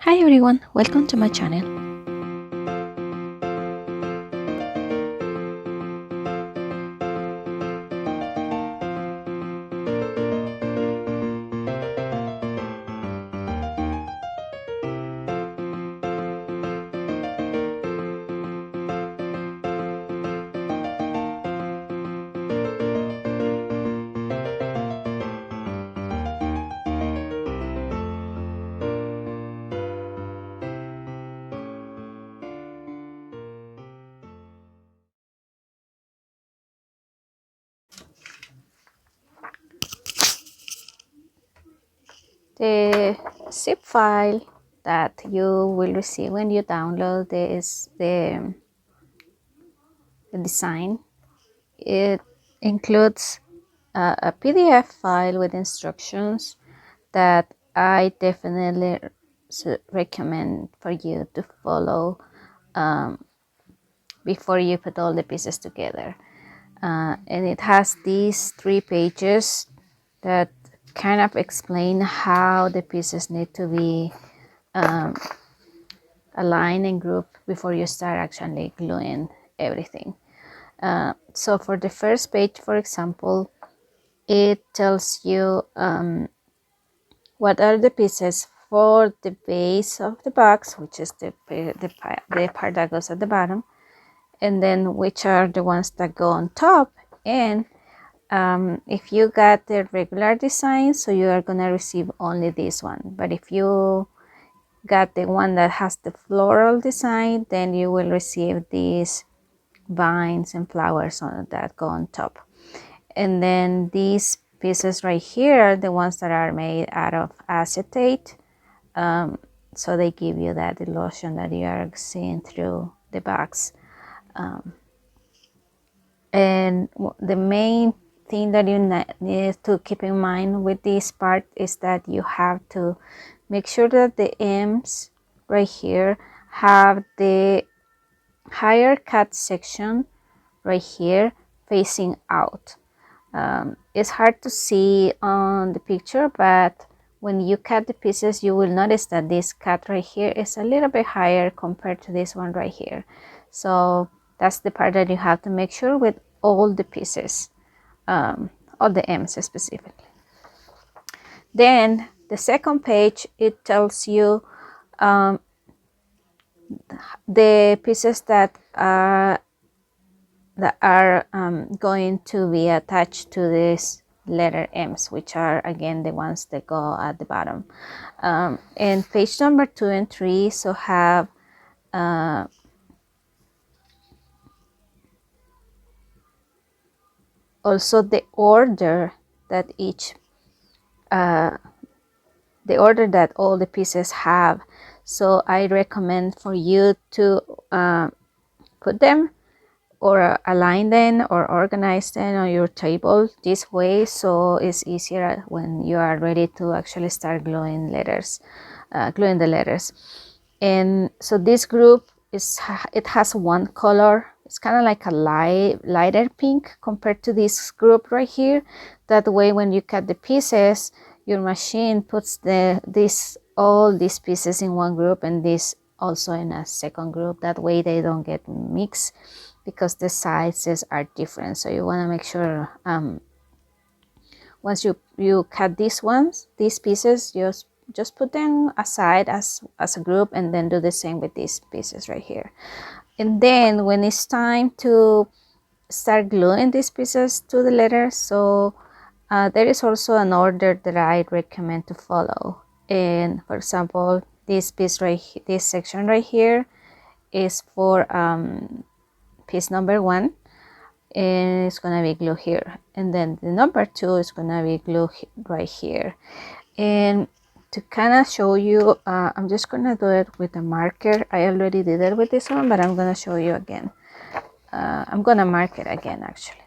Hi everyone, welcome to my channel. The zip file that you will receive when you download the design. It includes a PDF file with instructions that I definitely recommend for you to follow before you put all the pieces together. And it has these 3 pages that kind of explain how the pieces need to be aligned and grouped before you start actually gluing everything. So for the first page, for example, it tells you what are the pieces for the base of the box, which is the part that goes at the bottom, and then which are the ones that go on top. And if you got the regular design, so you are gonna receive only this one. But if you got the one that has the floral design, then you will receive these vines and flowers on that go on top. And then these pieces right here are the ones that are made out of acetate. So they give you that illusion that you are seeing through the box. And the main thing that you need to keep in mind with this part is that you have to make sure that the M's right here have the higher cut section right here facing out. It's hard to see on the picture, but when you cut the pieces, you will notice that this cut right here is a little bit higher compared to this one right here. So that's the part that you have to make sure with all the pieces, all the M's specifically. Then the second page, it tells you the pieces that are going to be attached to this letter M's, which are again the ones that go at the bottom. And page number 2 and 3 so have also the order that the order that all the pieces have. So I recommend for you to put them or align them or organize them on your table this way, so it's easier when you are ready to actually start gluing the letters. And so this group it has one color. It's kind of like a lighter pink compared to this group right here. That way when you cut the pieces, your machine puts all these pieces in one group and this also in a second group. That way they don't get mixed because the sizes are different. So you want to make sure once you cut these pieces, just put them aside as a group and then do the same with these pieces right here. And then when it's time to start gluing these pieces to the letters, so there is also an order that I recommend to follow. And for example, this section right here is for piece number 1, and it's gonna be glue here, and then the number 2 is gonna be glue right here. And to kind of show you, I'm just gonna do it with a marker. I already did it with this one, but I'm gonna show you again. I'm gonna mark it again actually.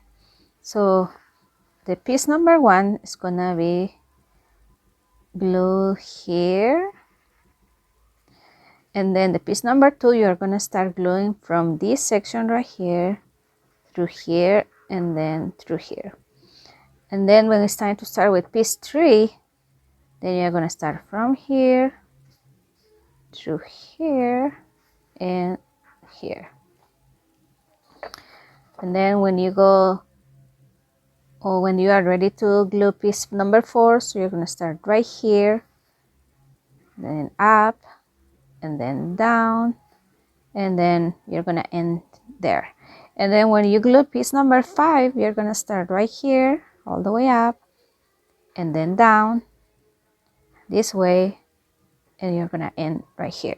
So the piece number 1 is gonna be glue here, and then the piece number 2 you're gonna start gluing from this section right here through here and then through here. And then when it's time to start with piece 3, then you're gonna start from here through here and here. And then when you go, or when you are ready to glue piece number 4, so you're going to start right here, then up, and then down, and then you're going to end there. And then when you glue piece number 5, you're going to start right here all the way up and then down this way, and you're going to end right here.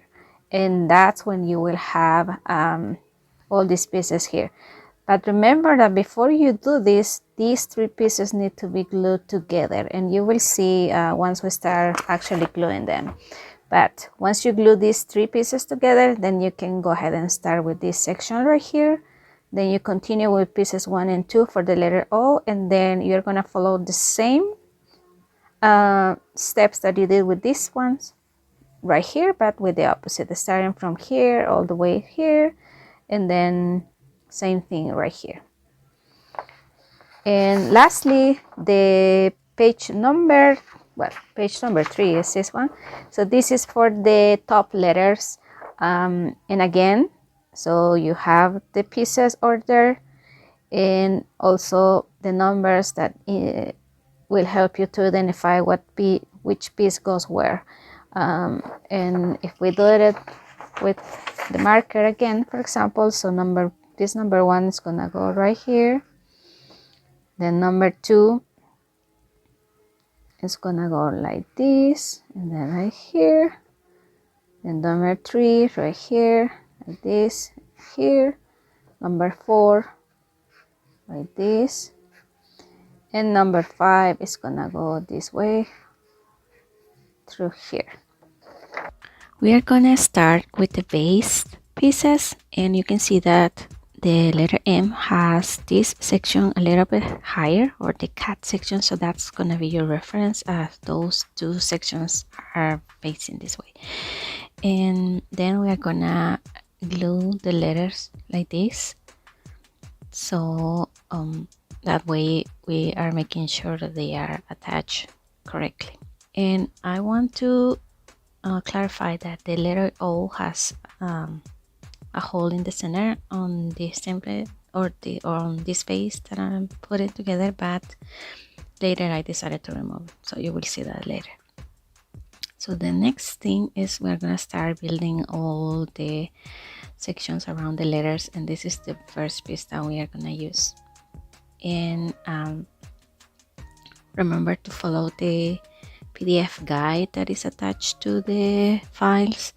And that's when you will have all these pieces here. But remember that before you do this, these 3 pieces need to be glued together, and you will see once we start actually gluing them. But once you glue these 3 pieces together, then you can go ahead and start with this section right here. Then you continue with pieces 1 and 2 for the letter O, and then you're going to follow the same steps that you did with these ones right here, but with the opposite, starting from here all the way here, and then same thing right here. And lastly, the page number 3 is this one. So this is for the top letters, and again, so you have the pieces ordered and also the numbers that will help you to identify which piece goes where. And if we do it with the marker again, for example, so this number 1 is gonna go right here. Then number 2 is gonna go like this, and then right here. Then number 3 right here, like this, here. Number 4 like this, and number 5 is gonna go this way through here. We are gonna start with the base pieces, and you can see that the letter M has this section a little bit higher, or the cat section, so that's gonna be your reference as those 2 sections are facing this way. And then we are gonna glue the letters like this, so that way we are making sure that they are attached correctly. And I want to clarify that the letter O has a hole in the center on this template or on this face that I'm putting together, but later I decided to remove it, so you will see that later. So the next thing is we're gonna start building all the sections around the letters, and this is the first piece that we are gonna use. And remember to follow the PDF guide that is attached to the files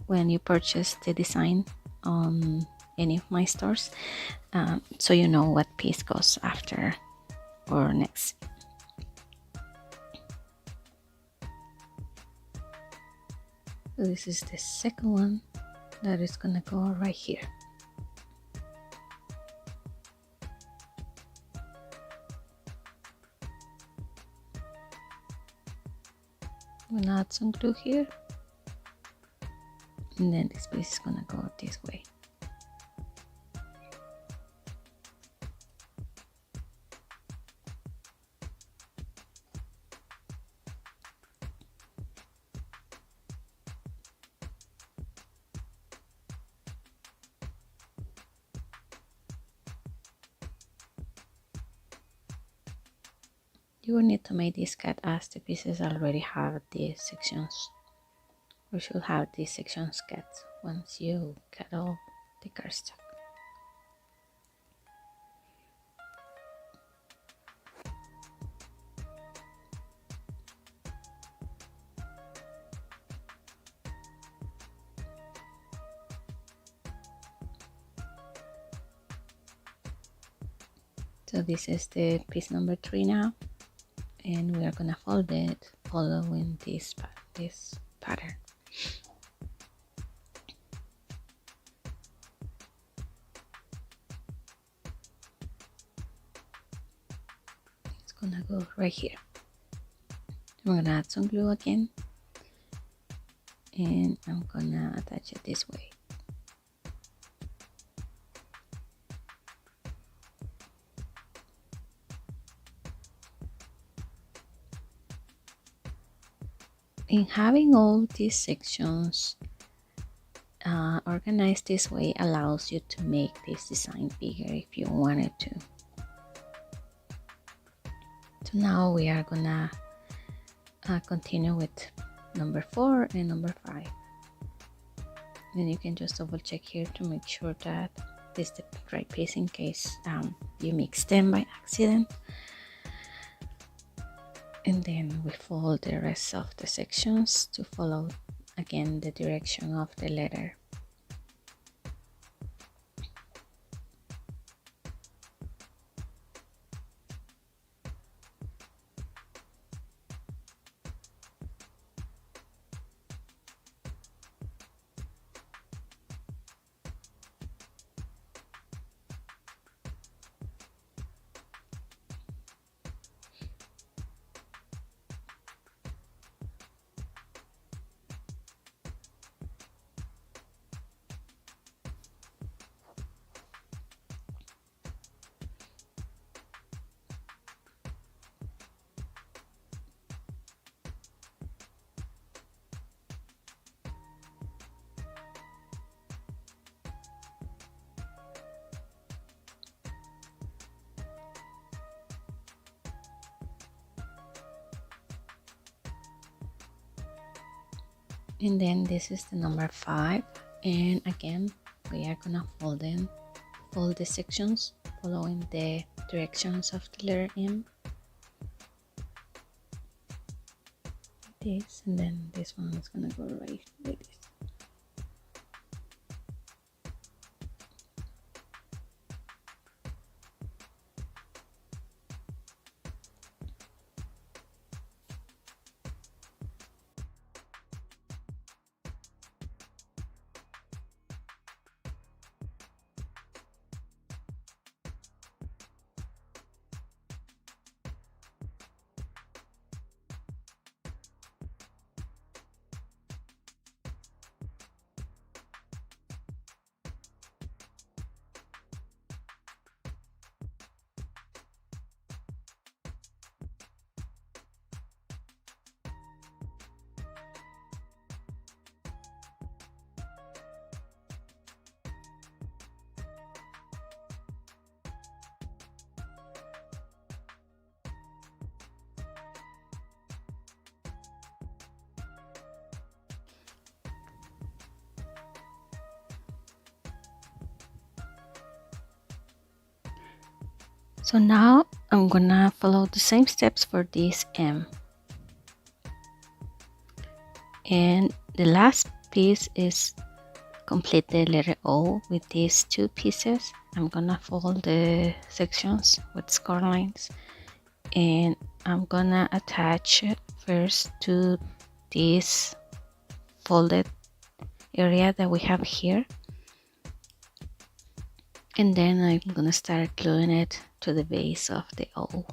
when you purchase the design on any of my stores, so you know what piece goes after or next. So this is the second one that is gonna go right here. I'm gonna add some glue here, and then this piece is gonna go this way. You will need to make this cut as the pieces already have these sections, or should have these sections cut once you cut off the cardstock. So this is the piece number 3 now, and we are gonna fold it following this pattern. It's gonna go right here. I'm gonna add some glue again, and I'm gonna attach it this way. In having all these sections organized this way allows you to make this design bigger if you wanted to. So now we are gonna continue with number 4 and number 5. Then you can just double check here to make sure that this is the right piece in case you mix them by accident. And then we fold the rest of the sections to follow again the direction of the letter. And then this is the number 5, and again we are gonna fold the sections following the directions of the letter M. This, and then this one is gonna go right like this. So now I'm gonna follow the same steps for this M. And the last piece is complete the letter O with these 2 pieces. I'm gonna fold the sections with score lines, and I'm gonna attach it first to this folded area that we have here, and then I'm gonna start gluing it to the base of the O.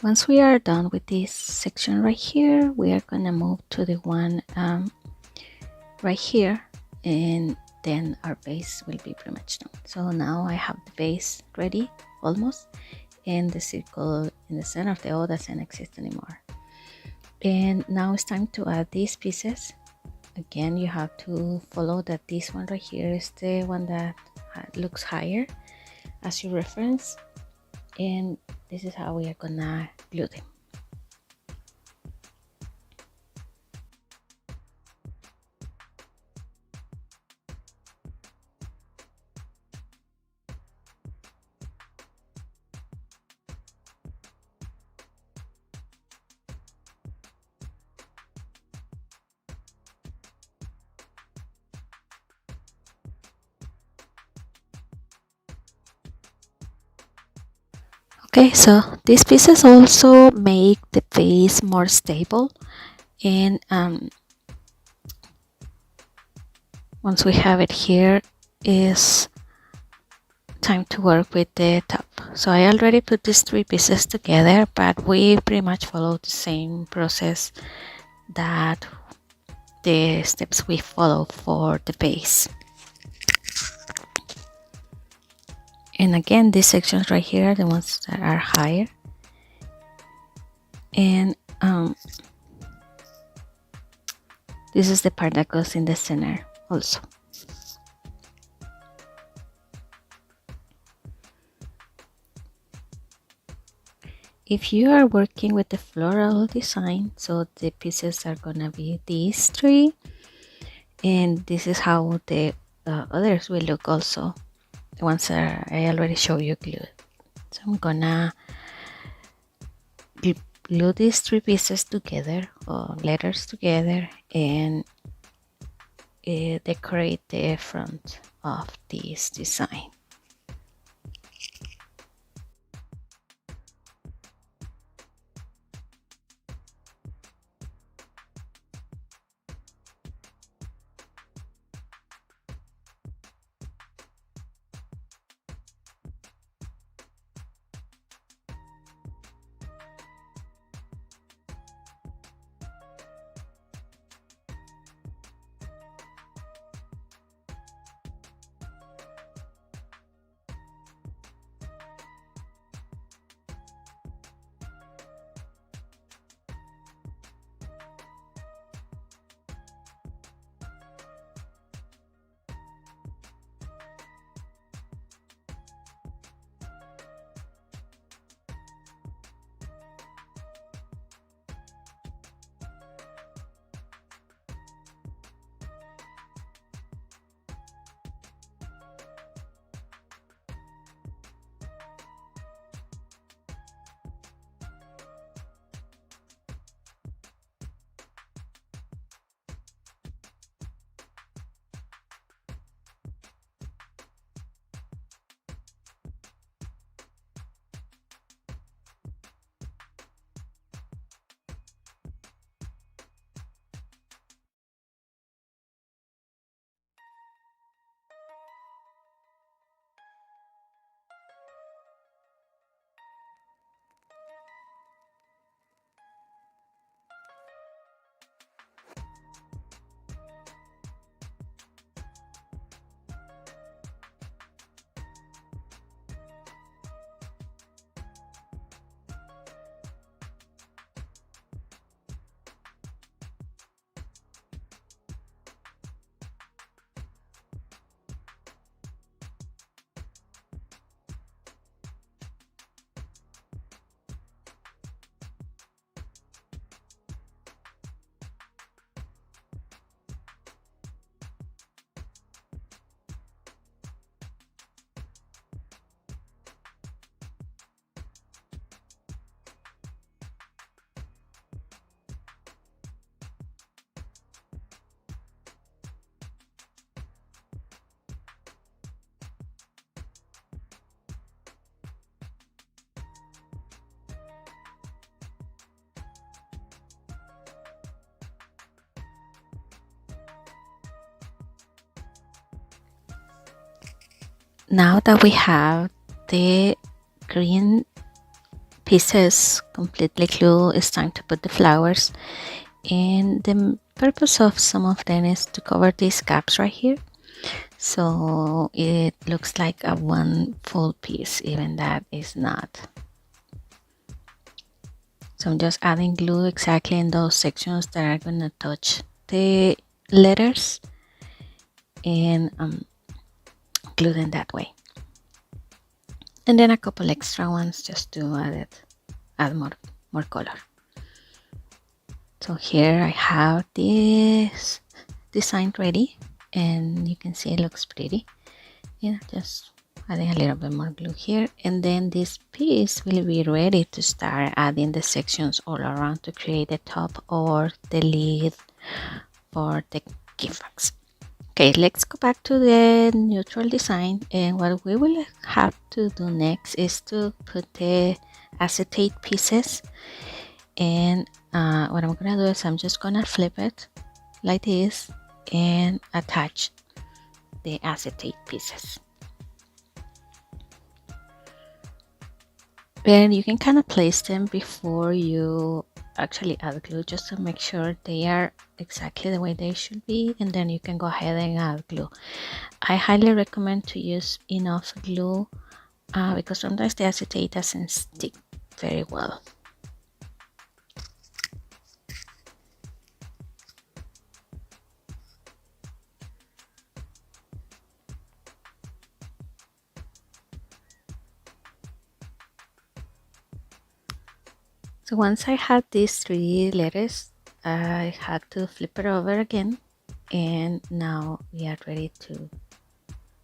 Once we are done with this section right here, we are gonna move to the one right here, and then our base will be pretty much done. So now I have the base ready almost, and the circle in the center of the O doesn't exist anymore. And now it's time to add these pieces. Again, you have to follow that this one right here is the one that looks higher as your reference, and this is how we are gonna glue them. Okay, so these pieces also make the base more stable, and once we have it here, is time to work with the top. So I already put these 3 pieces together, but we pretty much follow the same process that the steps we follow for the base. And again, these sections right here are the ones that are higher, and this is the part that goes in the center also. If you are working with the floral design, so the pieces are gonna be these 3, and this is how the others will look also, the ones that I already showed you glued. So I'm gonna glue these 3 pieces together, or letters together, and decorate the front of this design. Now that we have the green pieces completely glued, it's time to put the flowers, and the purpose of some of them is to cover these gaps right here, so it looks like a one full piece, even that is not. So I'm just adding glue exactly in those sections that are gonna touch the letters, and glue them that way. And then a couple extra ones just to add more color. So here I have this design ready, and you can see it looks pretty. Yeah, just adding a little bit more glue here, and then this piece will be ready to start adding the sections all around to create the top or the lid for the gift bags. Okay, let's go back to the neutral design, and what we will have to do next is to put the acetate pieces. And what I'm gonna do is I'm just gonna flip it like this and attach the acetate pieces. And you can kind of place them before you actually add glue, just to make sure they are exactly the way they should be, and then you can go ahead and add glue. I highly recommend to use enough glue because sometimes the acetate doesn't stick very well. So once I had these 3 letters, I had to flip it over again, and now we are ready to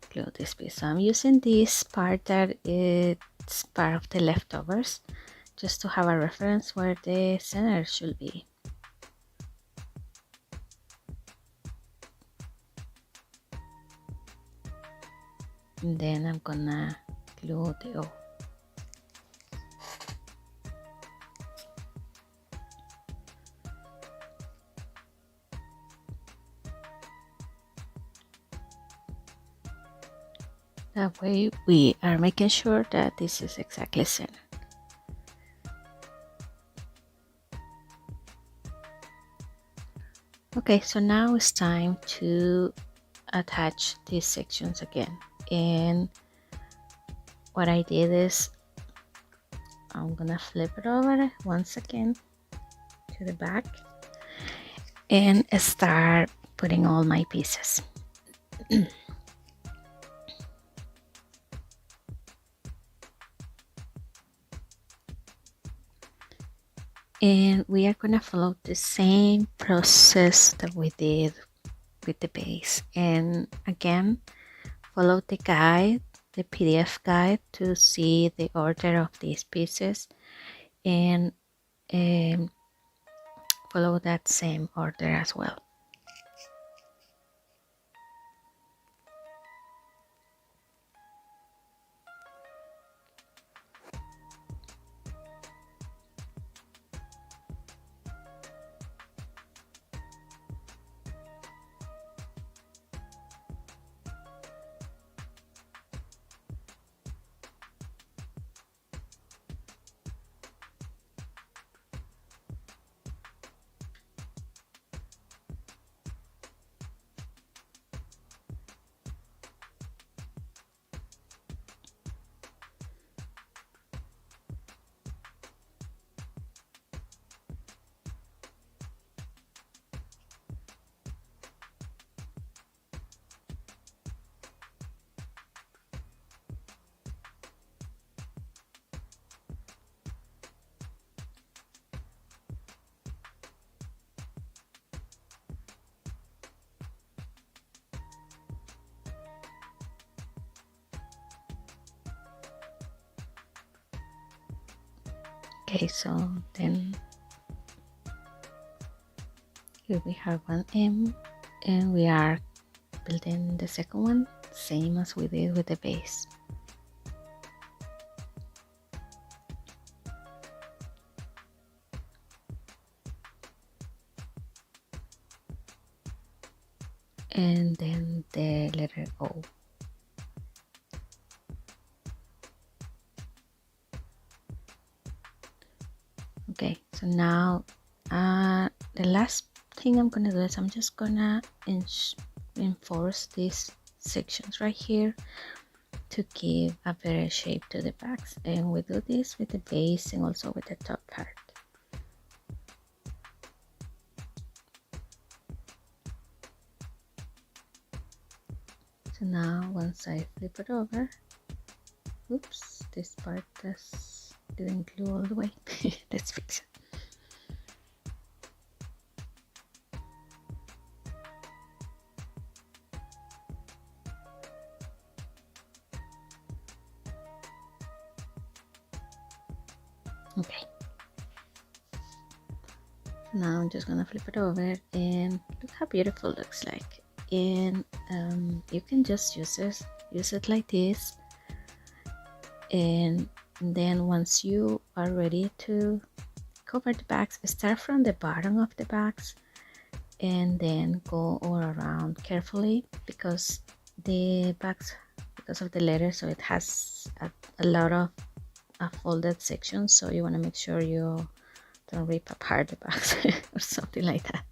glue this piece. So I'm using this part that it's part of the leftovers, just to have a reference where the center should be. And then I'm gonna glue the O. That way we are making sure that this is exactly centered. Okay, so now it's time to attach these sections again. And what I did is I'm gonna flip it over once again to the back and start putting all my pieces. And we are gonna follow the same process that we did with the base, and again follow the guide, the PDF guide, to see the order of these pieces, and follow that same order as well. Okay, so then here we have one M, and we are building the second one, same as we did with the base. And then the letter O. Okay, so now the last thing I'm gonna do is I'm just gonna enforce these sections right here to give a better shape to the bags, and we do this with the base and also with the top part. So now once I flip it over, oops, this part didn't glue all the way. Let's fix it. Okay. Now I'm just gonna flip it over and look how beautiful it looks like. And you can just use it like this, and then once you are ready to cover the bags, start from the bottom of the bags and then go all around carefully, because the bags, because of the letter, so it has a lot of folded sections, so you want to make sure you don't rip apart the bags or something like that.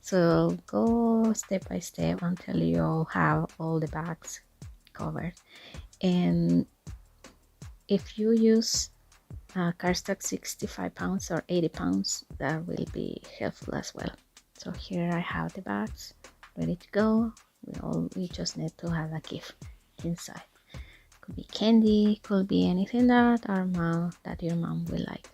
So go step by step until you have all the bags covered. And if you use cardstock 65 pounds or 80 pounds, that will be helpful as well. So here I have the bags ready to go. We just need to have a gift inside. Could be candy, could be anything that your mom will like.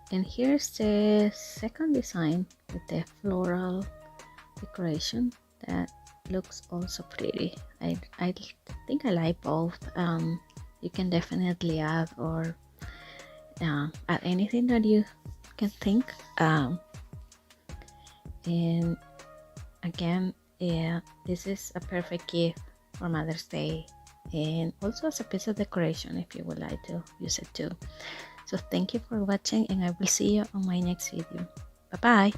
And here's the second design with the floral decoration that looks also pretty. I think I like both. You can definitely add or add anything that you can think. And again, yeah, this is a perfect gift for Mother's Day, and also as a piece of decoration if you would like to use it too. So thank you for watching, and I will see you on my next video. Bye bye.